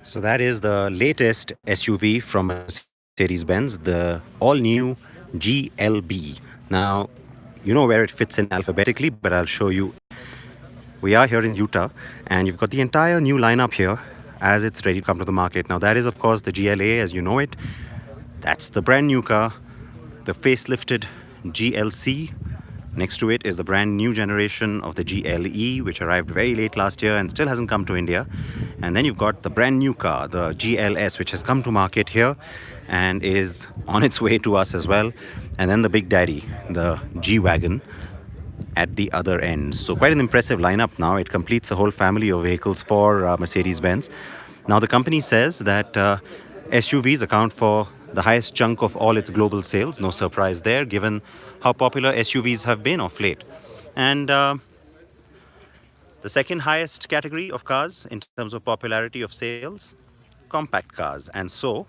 So that is the latest SUV from Mercedes-Benz, the all-new GLB. Now, you know where it fits in alphabetically, but I'll show you. We are here in Utah, and you've got the entire new lineup here as it's ready to come to the market. Now, that is, of course, the GLA as you know it. That's the brand new car, the facelifted GLC. Next to it is the brand new generation of the GLE, which arrived very late last year and still hasn't come to India. And then you've got the brand new car, the GLS, which has come to market here and is on its way to us as well. And then the big daddy, the G-Wagon, at the other end. So quite an impressive lineup now. It completes a whole family of vehicles for Mercedes-Benz. Now the company says that SUVs account for the highest chunk of all its global sales. No surprise there, given how popular SUVs have been of late. And the second highest category of cars in terms of popularity of sales, compact cars. And so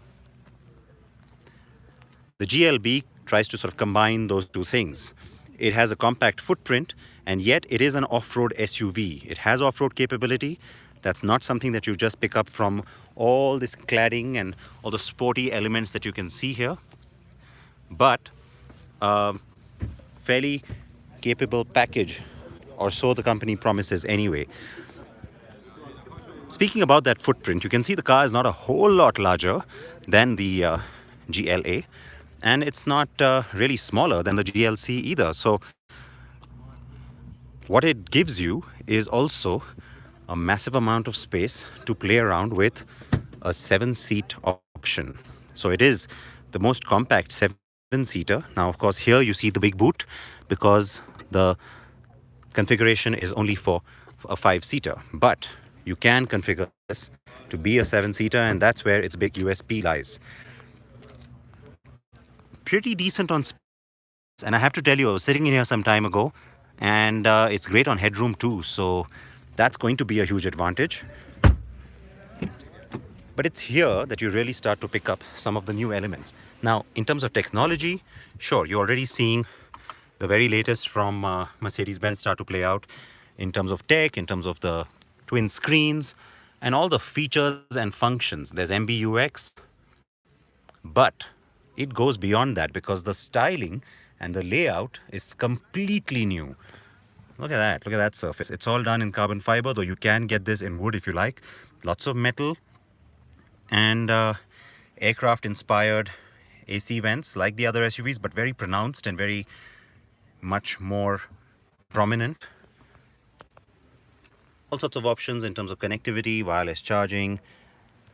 the GLB tries to sort of combine those two things. It has a compact footprint, and yet it is an off-road SUV. It has off-road capability. That's not something that you just pick up from all this cladding and all the sporty elements that you can see here. But fairly capable package, or so the company promises anyway. Speaking about that footprint, you can see the car is not a whole lot larger than the GLA, and it's not really smaller than the GLC either. So what it gives you is also a massive amount of space to play around with a 7-seat option. So it is the most compact 7-seater. Now, of course, here you see the big boot because the configuration is only for a 5-seater. But you can configure this to be a 7-seater, and that's where its big USP lies. Pretty decent on space. And I have to tell you, I was sitting in here some time ago, and it's great on Headroom too. So that's going to be a huge advantage. But it's here that you really start to pick up some of the new elements. Now, in terms of technology, sure, you're already seeing the very latest from Mercedes-Benz start to play out in terms of tech, in terms of the twin screens, and all the features and functions. There's MBUX, but it goes beyond that because the styling and the layout is completely new. Look at that surface. It's all done in carbon fiber, though you can get this in wood if you like. Lots of metal and aircraft inspired AC vents like the other SUVs, but very pronounced and very much more prominent. All sorts of options in terms of connectivity, wireless charging,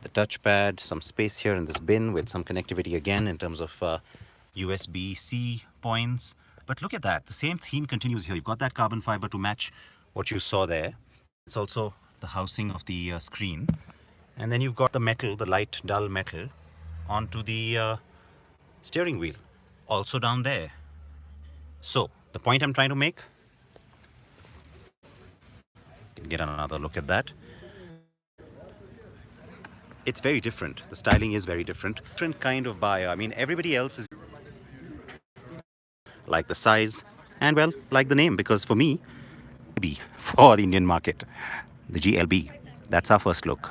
the touchpad, some space here in this bin with some connectivity again in terms of USB-C points. But look at that, the same theme continues here. You've got that carbon fiber to match what you saw there. It's also the housing of the screen. And then you've got the metal, the light dull metal, onto the steering wheel, also down there. So the point I'm trying to make, you can get another look at that. It's very different. The styling is very different. Different kind of buyer. I mean, everybody else is like the size and, well, like the name, because for me, for the Indian market, the GLB, that's our first look.